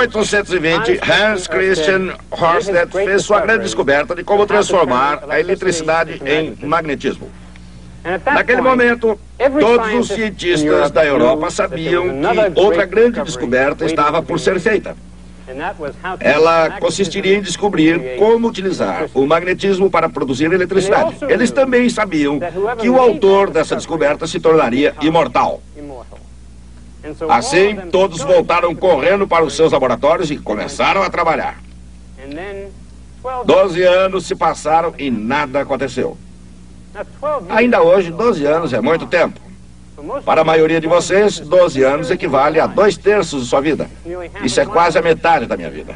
1820, Hans Christian Ørsted fez sua grande descoberta de como transformar a eletricidade em magnetismo. Naquele momento, todos os cientistas da Europa sabiam que outra grande descoberta estava por ser feita. Ela consistiria em descobrir como utilizar o magnetismo para produzir eletricidade. Eles também sabiam que o autor dessa descoberta se tornaria imortal. Assim, todos voltaram correndo para os seus laboratórios e começaram a trabalhar. 12 anos se passaram e nada aconteceu. Ainda hoje, 12 anos é muito tempo. Para a maioria de vocês, 12 anos equivale a 2/3 de sua vida. Isso é quase a metade da minha vida.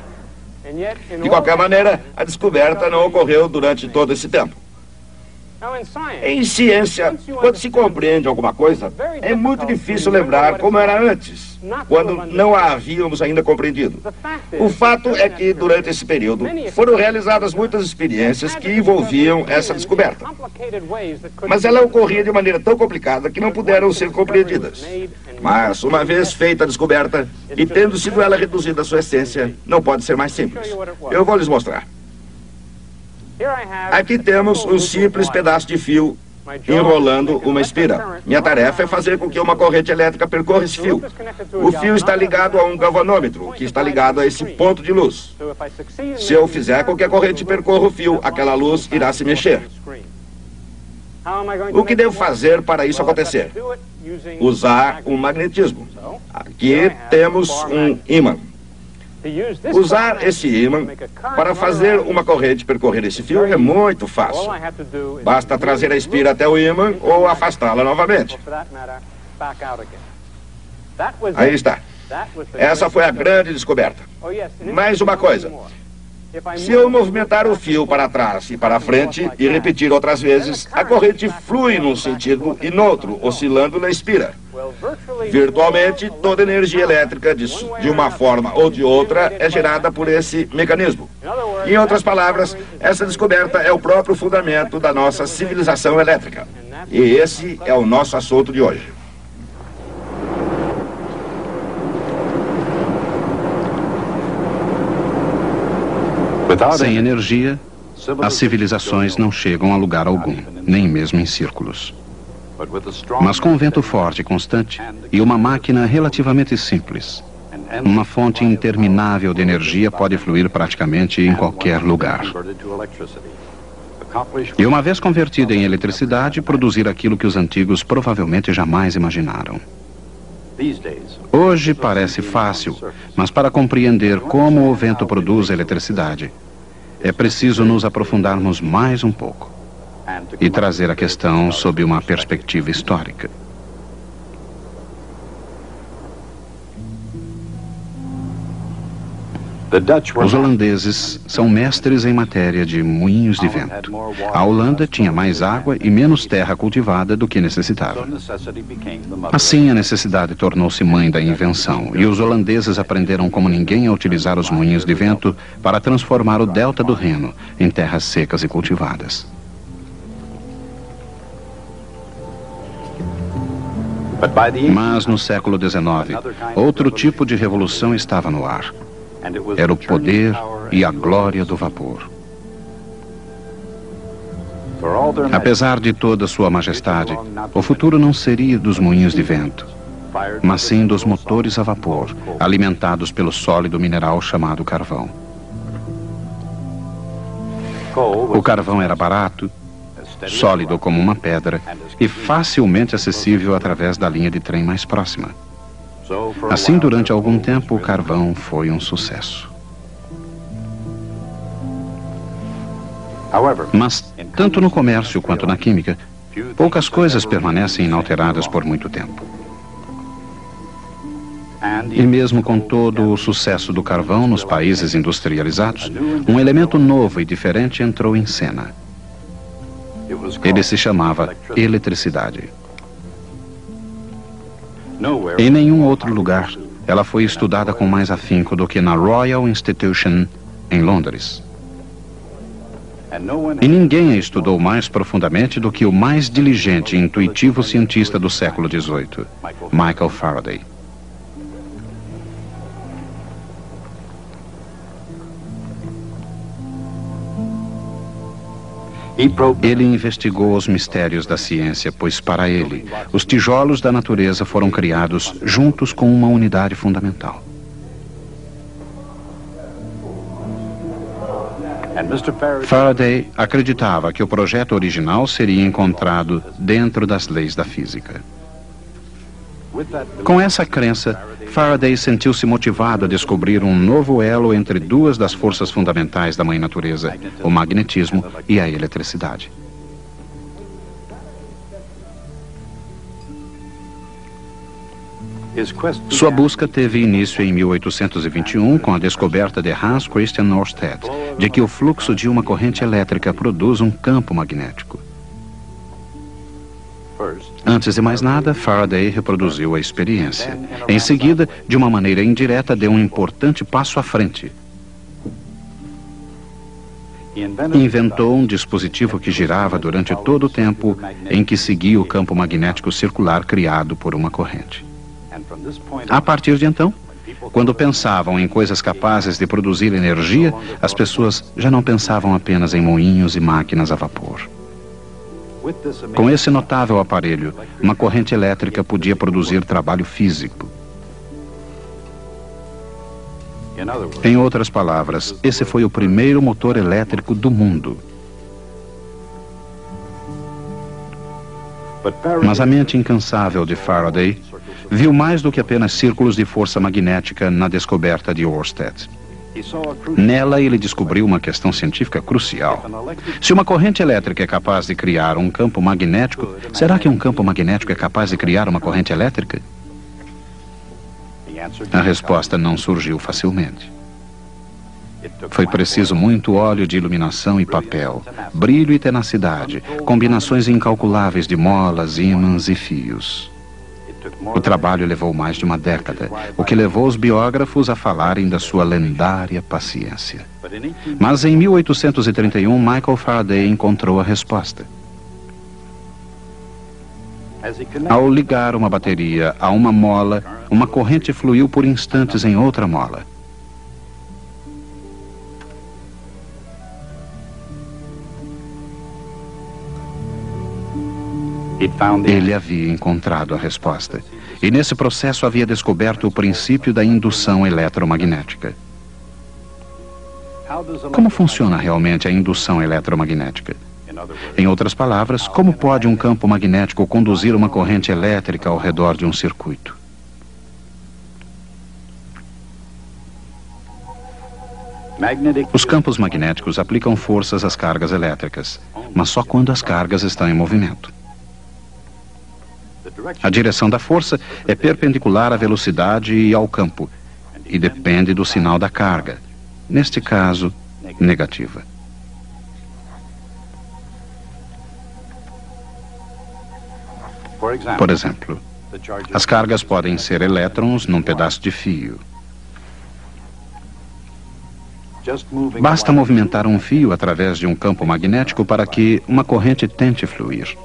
De qualquer maneira, a descoberta não ocorreu durante todo esse tempo. Em ciência, quando se compreende alguma coisa, é muito difícil lembrar como era antes, quando não a havíamos ainda compreendido. O fato é que, durante esse período, foram realizadas muitas experiências que envolviam essa descoberta. Mas ela ocorria de maneira tão complicada que não puderam ser compreendidas. Mas, uma vez feita a descoberta, e tendo sido ela reduzida à sua essência, não pode ser mais simples. Eu vou lhes mostrar. Aqui temos um simples pedaço de fio enrolando uma espira. Minha tarefa é fazer com que uma corrente elétrica percorra esse fio. O fio está ligado a um galvanômetro, que está ligado a esse ponto de luz. Se eu fizer com que a corrente percorra o fio, aquela luz irá se mexer. O que devo fazer para isso acontecer? Usar um magnetismo. Aqui temos um ímã. Usar esse ímã para fazer uma corrente percorrer esse fio é muito fácil. Basta trazer a espira até o ímã ou afastá-la novamente. Aí está. Essa foi a grande descoberta. Mais uma coisa. Se eu movimentar o fio para trás e para frente e repetir outras vezes, a corrente flui num sentido e no outro, oscilando na espira. Virtualmente, toda energia elétrica, de uma forma ou de outra, é gerada por esse mecanismo. Em outras palavras, essa descoberta é o próprio fundamento da nossa civilização elétrica. E esse é o nosso assunto de hoje. Sem energia, as civilizações não chegam a lugar algum, nem mesmo em círculos. Mas com um vento forte e constante e uma máquina relativamente simples, uma fonte interminável de energia pode fluir praticamente em qualquer lugar. E uma vez convertida em eletricidade, produzir aquilo que os antigos provavelmente jamais imaginaram. Hoje parece fácil, mas para compreender como o vento produz eletricidade, é preciso nos aprofundarmos mais um pouco e trazer a questão sob uma perspectiva histórica. Os holandeses são mestres em matéria de moinhos de vento. A Holanda tinha mais água e menos terra cultivada do que necessitava. Assim, a necessidade tornou-se mãe da invenção, e os holandeses aprenderam como ninguém a utilizar os moinhos de vento para transformar o delta do Reno em terras secas e cultivadas. Mas no século XIX, outro tipo de revolução estava no ar. Era o poder e a glória do vapor. Apesar de toda sua majestade, o futuro não seria dos moinhos de vento, mas sim dos motores a vapor, alimentados pelo sólido mineral chamado carvão. O carvão era barato, sólido como uma pedra e facilmente acessível através da linha de trem mais próxima. Assim, durante algum tempo, o carvão foi um sucesso. Mas, tanto no comércio quanto na química, poucas coisas permanecem inalteradas por muito tempo. E mesmo com todo o sucesso do carvão nos países industrializados, um elemento novo e diferente entrou em cena. Ele se chamava eletricidade. Em nenhum outro lugar, ela foi estudada com mais afinco do que na Royal Institution, em Londres. E ninguém a estudou mais profundamente do que o mais diligente e intuitivo cientista do século XVIII, Michael Faraday. Ele investigou os mistérios da ciência, pois para ele, os tijolos da natureza foram criados juntos com uma unidade fundamental. Faraday acreditava que o projeto original seria encontrado dentro das leis da física. Com essa crença, Faraday sentiu-se motivado a descobrir um novo elo entre duas das forças fundamentais da Mãe Natureza, o magnetismo e a eletricidade. Sua busca teve início em 1821 com a descoberta de Hans Christian Ørsted de que o fluxo de uma corrente elétrica produz um campo magnético. Antes de mais nada, Faraday reproduziu a experiência. Em seguida, de uma maneira indireta, deu um importante passo à frente. Inventou um dispositivo que girava durante todo o tempo em que seguia o campo magnético circular criado por uma corrente. A partir de então, quando pensavam em coisas capazes de produzir energia, as pessoas já não pensavam apenas em moinhos e máquinas a vapor. Com esse notável aparelho, uma corrente elétrica podia produzir trabalho físico. Em outras palavras, esse foi o primeiro motor elétrico do mundo. Mas a mente incansável de Faraday viu mais do que apenas círculos de força magnética na descoberta de Ørsted. Nela, ele descobriu uma questão científica crucial. Se uma corrente elétrica é capaz de criar um campo magnético, será que um campo magnético é capaz de criar uma corrente elétrica? A resposta não surgiu facilmente. Foi preciso muito óleo de iluminação e papel, brilho e tenacidade, combinações incalculáveis de molas, ímãs e fios. O trabalho levou mais de uma década, o que levou os biógrafos a falarem da sua lendária paciência. Mas em 1831, Michael Faraday encontrou a resposta. Ao ligar uma bateria a uma mola, uma corrente fluiu por instantes em outra mola. Ele havia encontrado a resposta. E nesse processo havia descoberto o princípio da indução eletromagnética. Como funciona realmente a indução eletromagnética? Em outras palavras, como pode um campo magnético conduzir uma corrente elétrica ao redor de um circuito? Os campos magnéticos aplicam forças às cargas elétricas, mas só quando as cargas estão em movimento. A direção da força é perpendicular à velocidade e ao campo, e depende do sinal da carga, neste caso, negativa. Por exemplo, as cargas podem ser elétrons num pedaço de fio. Basta movimentar um fio através de um campo magnético para que uma corrente tente fluir.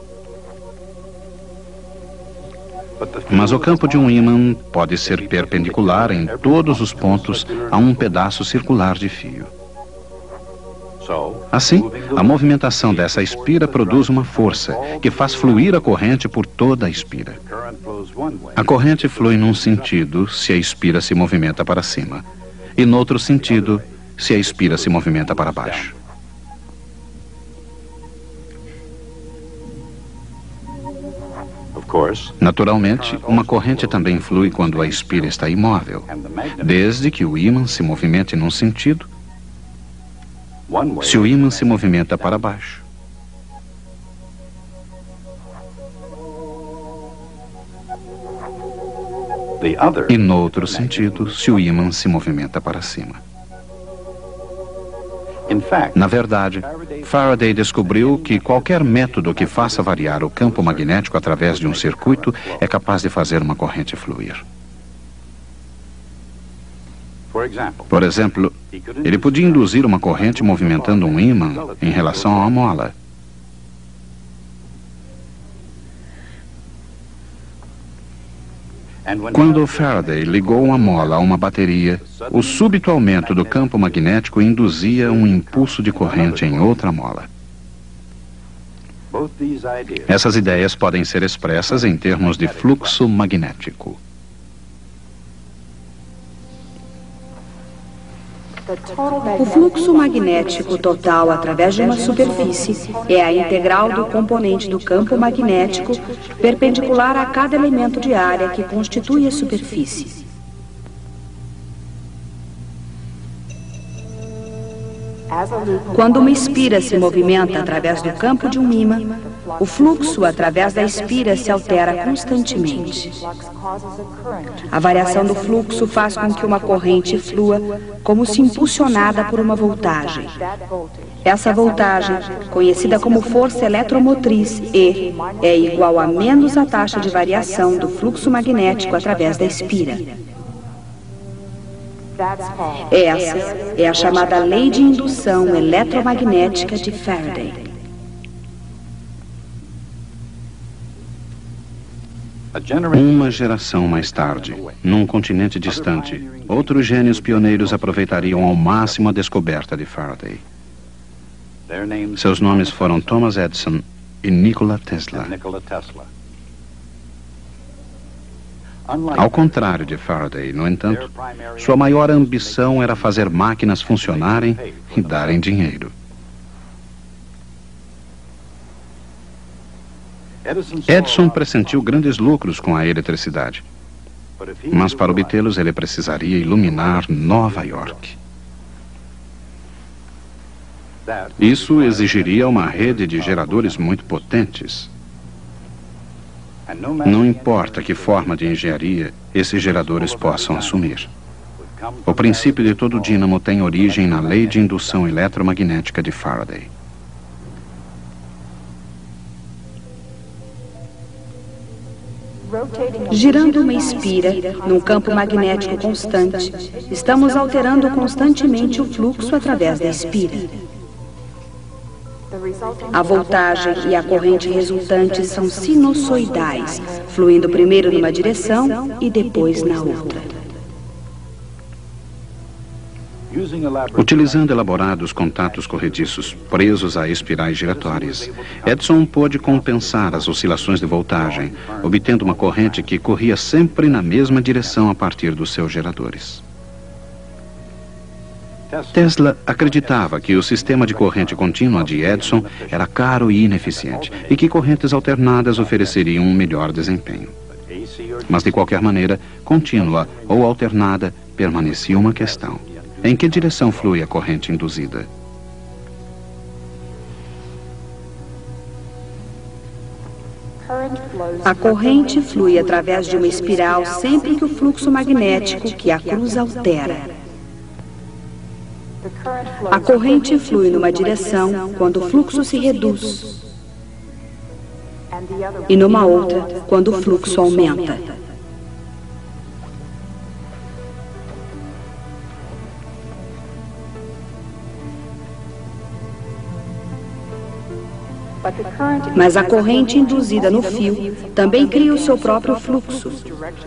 Mas o campo de um ímã pode ser perpendicular em todos os pontos a um pedaço circular de fio. Assim, a movimentação dessa espira produz uma força que faz fluir a corrente por toda a espira. A corrente flui num sentido se a espira se movimenta para cima, e noutro sentido se a espira se movimenta para baixo. Naturalmente, uma corrente também flui quando a espira está imóvel, desde que o ímã se movimente num sentido, se o ímã se movimenta para baixo. E noutro sentido, se o ímã se movimenta para cima. Na verdade, Faraday descobriu que qualquer método que faça variar o campo magnético através de um circuito é capaz de fazer uma corrente fluir. Por exemplo, ele podia induzir uma corrente movimentando um ímã em relação a uma mola. Quando Faraday ligou uma mola a uma bateria, o súbito aumento do campo magnético induzia um impulso de corrente em outra mola. Essas ideias podem ser expressas em termos de fluxo magnético. O fluxo magnético total através de uma superfície é a integral do componente do campo magnético perpendicular a cada elemento de área que constitui a superfície. Quando uma espira se movimenta através do campo de um ímã, o fluxo através da espira se altera constantemente. A variação do fluxo faz com que uma corrente flua como se impulsionada por uma voltagem. Essa voltagem, conhecida como força eletromotriz E, é igual a menos a taxa de variação do fluxo magnético através da espira. Essa é a chamada lei de indução eletromagnética de Faraday. Uma geração mais tarde, num continente distante, outros gênios pioneiros aproveitariam ao máximo a descoberta de Faraday. Seus nomes foram Thomas Edison e Nikola Tesla. Ao contrário de Faraday, no entanto, sua maior ambição era fazer máquinas funcionarem e darem dinheiro. Edison pressentiu grandes lucros com a eletricidade, mas para obtê-los ele precisaria iluminar Nova York. Isso exigiria uma rede de geradores muito potentes. Não importa que forma de engenharia esses geradores possam assumir. O princípio de todo dínamo tem origem na lei de indução eletromagnética de Faraday. Girando uma espira num campo magnético constante, estamos alterando constantemente o fluxo através da espira. A voltagem e a corrente resultantes são sinusoidais, fluindo primeiro numa direção e depois na outra. Utilizando elaborados contatos corrediços presos a espirais giratórias, Edison pôde compensar as oscilações de voltagem, obtendo uma corrente que corria sempre na mesma direção a partir dos seus geradores. Tesla acreditava que o sistema de corrente contínua de Edison era caro e ineficiente e que correntes alternadas ofereceriam um melhor desempenho. Mas, de qualquer maneira, contínua ou alternada permanecia uma questão. Em que direção flui a corrente induzida? A corrente flui através de uma espiral sempre que o fluxo magnético que a cruza altera. A corrente flui numa direção quando o fluxo se reduz e numa outra quando o fluxo aumenta. Mas a corrente induzida no fio também cria o seu próprio fluxo,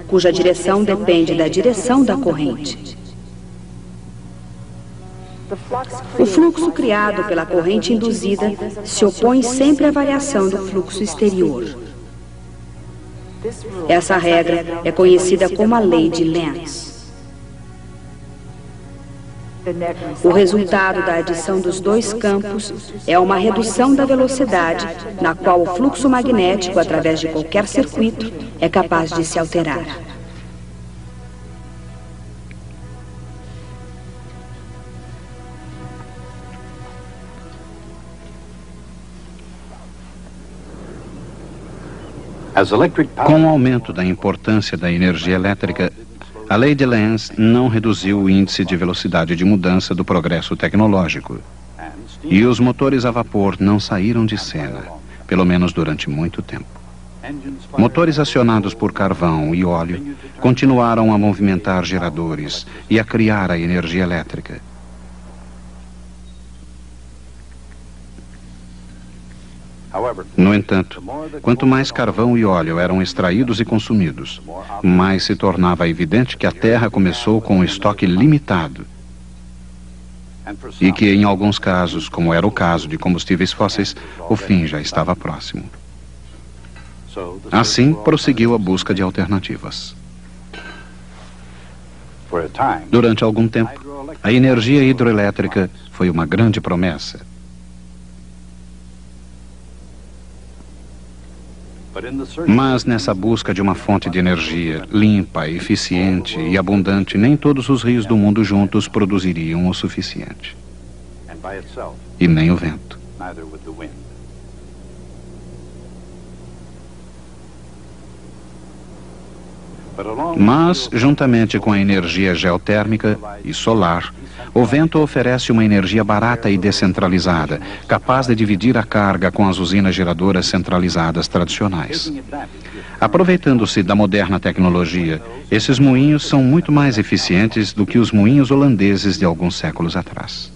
cuja direção depende da direção da corrente. O fluxo criado pela corrente induzida se opõe sempre à variação do fluxo exterior. Essa regra é conhecida como a lei de Lenz. O resultado da adição dos dois campos é uma redução da velocidade, na qual o fluxo magnético, através de qualquer circuito, é capaz de se alterar. Com o aumento da importância da energia elétrica, a lei de Lenz não reduziu o índice de velocidade de mudança do progresso tecnológico. E os motores a vapor não saíram de cena, pelo menos durante muito tempo. Motores acionados por carvão e óleo continuaram a movimentar geradores e a criar a energia elétrica. No entanto, quanto mais carvão e óleo eram extraídos e consumidos, mais se tornava evidente que a Terra começou com um estoque limitado e que, em alguns casos, como era o caso de combustíveis fósseis, o fim já estava próximo. Assim, prosseguiu a busca de alternativas. Durante algum tempo, a energia hidroelétrica foi uma grande promessa. Mas nessa busca de uma fonte de energia limpa, eficiente e abundante, nem todos os rios do mundo juntos produziriam o suficiente. E nem o vento. Mas, juntamente com a energia geotérmica e solar, o vento oferece uma energia barata e descentralizada, capaz de dividir a carga com as usinas geradoras centralizadas tradicionais. Aproveitando-se da moderna tecnologia, esses moinhos são muito mais eficientes do que os moinhos holandeses de alguns séculos atrás.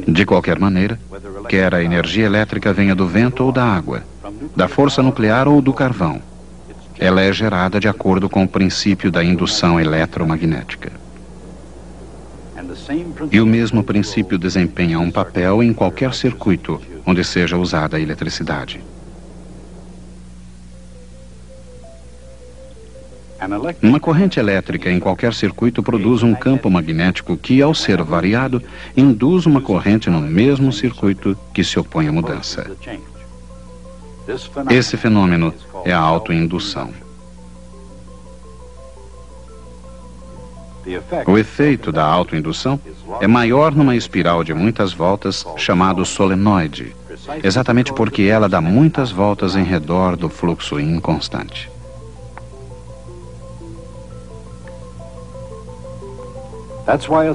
De qualquer maneira, quer a energia elétrica venha do vento ou da água, da força nuclear ou do carvão, ela é gerada de acordo com o princípio da indução eletromagnética. E o mesmo princípio desempenha um papel em qualquer circuito onde seja usada a eletricidade. Uma corrente elétrica em qualquer circuito produz um campo magnético que, ao ser variado, induz uma corrente no mesmo circuito que se opõe à mudança. Esse fenômeno é a autoindução. O efeito da autoindução é maior numa espiral de muitas voltas, chamado solenoide, exatamente porque ela dá muitas voltas em redor do fluxo inconstante.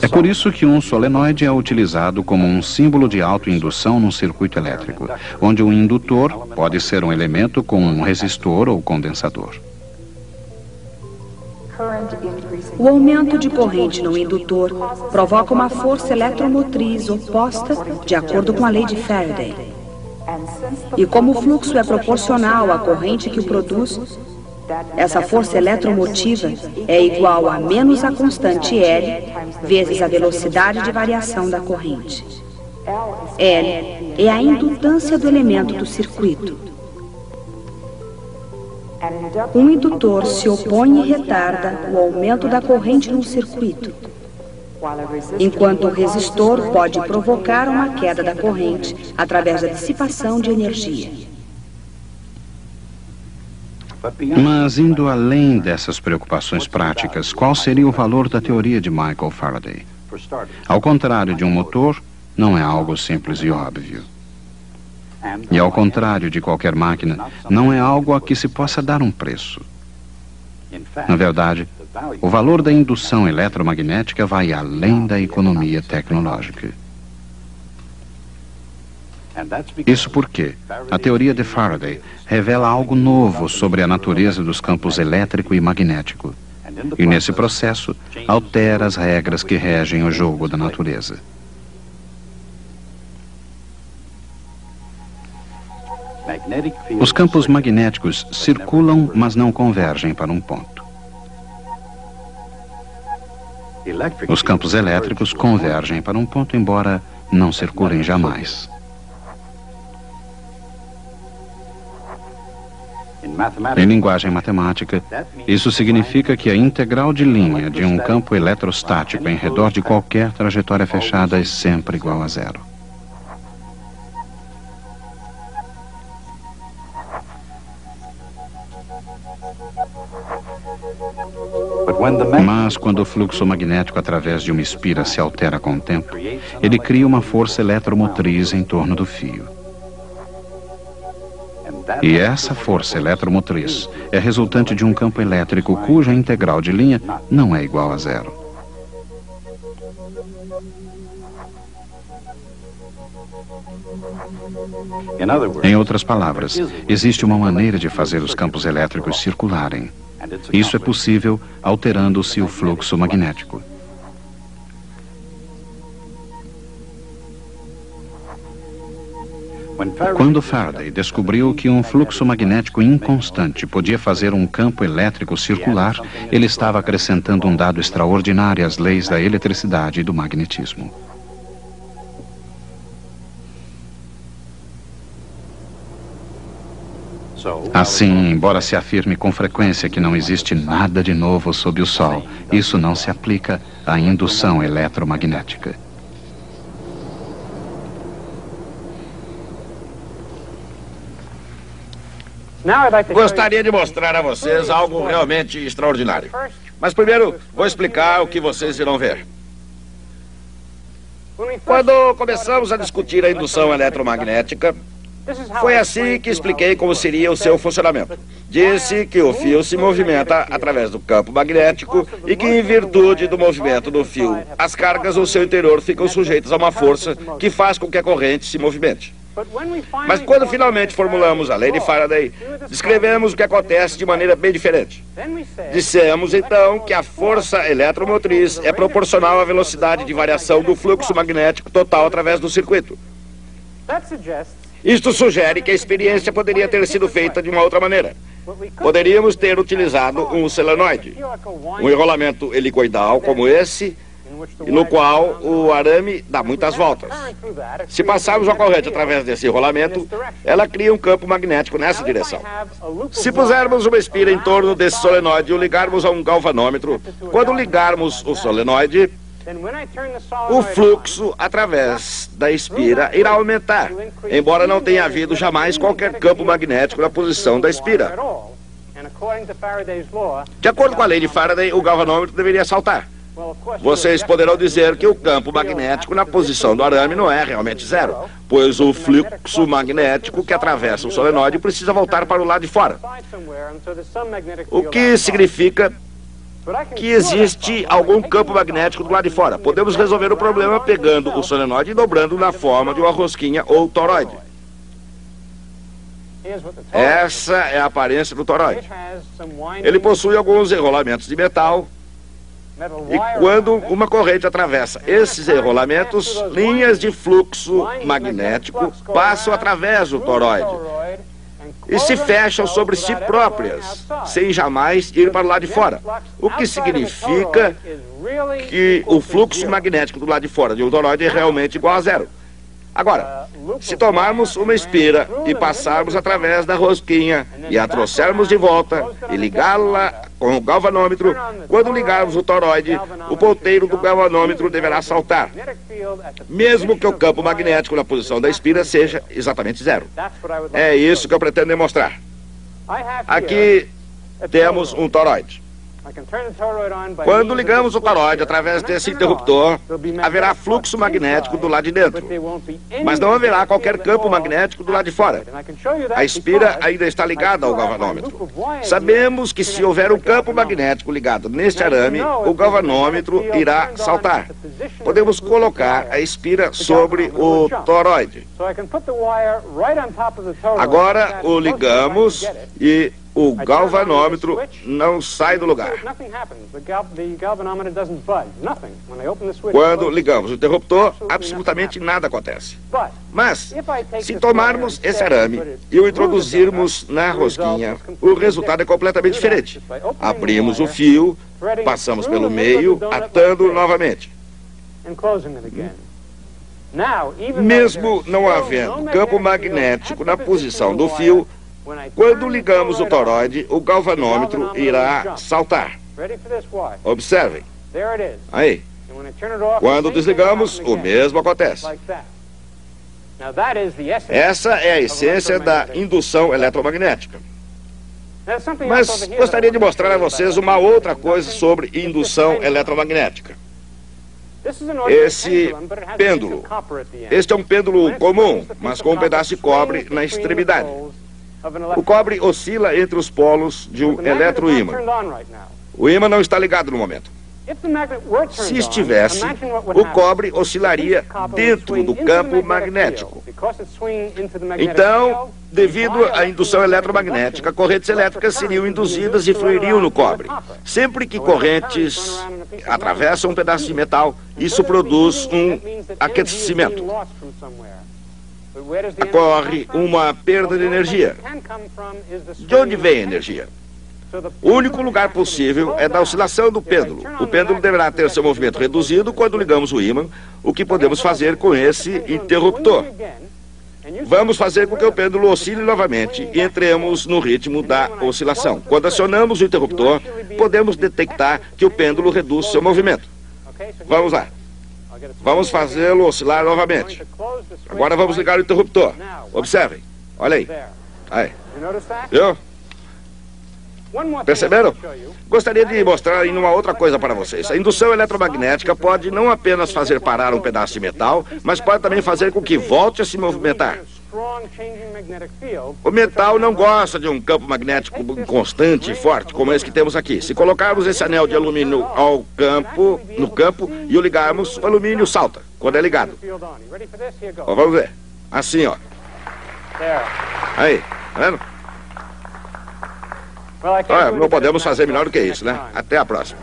É por isso que um solenoide é utilizado como um símbolo de autoindução num circuito elétrico, onde o indutor pode ser um elemento com um resistor ou condensador. O aumento de corrente no indutor provoca uma força eletromotriz oposta de acordo com a lei de Faraday. E como o fluxo é proporcional à corrente que o produz, essa força eletromotiva é igual a menos a constante L vezes a velocidade de variação da corrente. L é a indutância do elemento do circuito. Um indutor se opõe e retarda o aumento da corrente no circuito, enquanto o resistor pode provocar uma queda da corrente através da dissipação de energia. Mas, indo além dessas preocupações práticas, qual seria o valor da teoria de Michael Faraday? Ao contrário de um motor, não é algo simples e óbvio. E ao contrário de qualquer máquina, não é algo a que se possa dar um preço. Na verdade, o valor da indução eletromagnética vai além da economia tecnológica. Isso porque a teoria de Faraday revela algo novo sobre a natureza dos campos elétrico e magnético, e nesse processo altera as regras que regem o jogo da natureza. Os campos magnéticos circulam, mas não convergem para um ponto. Os campos elétricos convergem para um ponto, embora não circulem jamais. Em linguagem matemática, isso significa que a integral de linha de um campo eletrostático em redor de qualquer trajetória fechada é sempre igual a zero. Mas quando o fluxo magnético através de uma espira se altera com o tempo, ele cria uma força eletromotriz em torno do fio. E essa força eletromotriz é resultante de um campo elétrico cuja integral de linha não é igual a zero. Em outras palavras, existe uma maneira de fazer os campos elétricos circularem. Isso é possível alterando-se o fluxo magnético. Quando Faraday descobriu que um fluxo magnético inconstante podia fazer um campo elétrico circular, ele estava acrescentando um dado extraordinário às leis da eletricidade e do magnetismo. Assim, embora se afirme com frequência que não existe nada de novo sob o Sol, isso não se aplica à indução eletromagnética. Gostaria de mostrar a vocês algo realmente extraordinário. Mas primeiro, vou explicar o que vocês irão ver. Quando começamos a discutir a indução eletromagnética, foi assim que expliquei como seria o seu funcionamento. Disse que o fio se movimenta através do campo magnético e que, em virtude do movimento do fio, as cargas no seu interior ficam sujeitas a uma força que faz com que a corrente se movimente. Mas quando finalmente formulamos a lei de Faraday, descrevemos o que acontece de maneira bem diferente. Dissemos então que a força eletromotriz é proporcional à velocidade de variação do fluxo magnético total através do circuito. Isto sugere que a experiência poderia ter sido feita de uma outra maneira. Poderíamos ter utilizado um solenoide, um enrolamento helicoidal como esse, no qual o arame dá muitas voltas. Se passarmos uma corrente através desse enrolamento, ela cria um campo magnético nessa direção. Se pusermos uma espira em torno desse solenoide e o ligarmos a um galvanômetro, quando ligarmos o solenoide, o fluxo através da espira irá aumentar, embora não tenha havido jamais qualquer campo magnético na posição da espira. De acordo com a lei de Faraday, o galvanômetro deveria saltar. Vocês poderão dizer que o campo magnético na posição do arame não é realmente zero, pois o fluxo magnético que atravessa o solenoide precisa voltar para o lado de fora. O que significa que existe algum campo magnético do lado de fora. Podemos resolver o problema pegando o solenoide e dobrando na forma de uma rosquinha ou toroide. Essa é a aparência do toroide. Ele possui alguns enrolamentos de metal e quando uma corrente atravessa esses enrolamentos, linhas de fluxo magnético passam através do toroide e se fecham sobre si próprias, sem jamais ir para o lado de fora. O que significa que o fluxo magnético do lado de fora de um toroide é realmente igual a zero. Agora, se tomarmos uma espira e passarmos através da rosquinha e a trouxermos de volta e ligá-la com o galvanômetro, quando ligarmos o toroide, o ponteiro do galvanômetro deverá saltar, mesmo que o campo magnético na posição da espira seja exatamente zero. É isso que eu pretendo demonstrar. Aqui temos um toroide. Quando ligamos o toroide através desse interruptor, haverá fluxo magnético do lado de dentro, mas não haverá qualquer campo magnético do lado de fora. A espira ainda está ligada ao galvanômetro. Sabemos que se houver um campo magnético ligado neste arame, o galvanômetro irá saltar. Podemos colocar a espira sobre o toroide. Agora o ligamos e o galvanômetro não sai do lugar. Quando ligamos o interruptor, absolutamente nada acontece. Mas, se tomarmos esse arame e o introduzirmos na rosquinha, o resultado é completamente diferente. Abrimos o fio, passamos pelo meio, atando novamente. Mesmo não havendo campo magnético na posição do fio, quando ligamos o toroide, o galvanômetro irá saltar. Observem. Aí. Quando desligamos, o mesmo acontece. Essa é a essência da indução eletromagnética. Mas gostaria de mostrar a vocês uma outra coisa sobre indução eletromagnética. Esse pêndulo. Este é um pêndulo comum, mas com um pedaço de cobre na extremidade. O cobre oscila entre os polos de um eletroímã. O ímã não está ligado no momento. Se estivesse, o cobre oscilaria dentro do campo magnético. Então, devido à indução eletromagnética, correntes elétricas seriam induzidas e fluiriam no cobre. Sempre que correntes atravessam um pedaço de metal, isso produz um aquecimento. ocorre uma perda de energia. De onde vem a energia? O único lugar possível é da oscilação do pêndulo. O pêndulo deverá ter seu movimento reduzido quando ligamos o ímã, o que podemos fazer com esse interruptor. Vamos fazer com que o pêndulo oscile novamente e entremos no ritmo da oscilação. Quando acionamos o interruptor, podemos detectar que o pêndulo reduz seu movimento. Vamos lá. Vamos fazê-lo oscilar novamente. Agora vamos ligar o interruptor. Observem. Olha aí. Aí. Viu? Perceberam? Gostaria de mostrar ainda uma outra coisa para vocês. A indução eletromagnética pode não apenas fazer parar um pedaço de metal, mas pode também fazer com que volte a se movimentar. O metal não gosta de um campo magnético constante e forte, como esse que temos aqui. Se colocarmos esse anel de alumínio no campo e o ligarmos, o alumínio salta quando é ligado. Ó, vamos ver. Assim, ó. Aí, tá vendo? Olha, não podemos fazer melhor do que isso, né? Até a próxima.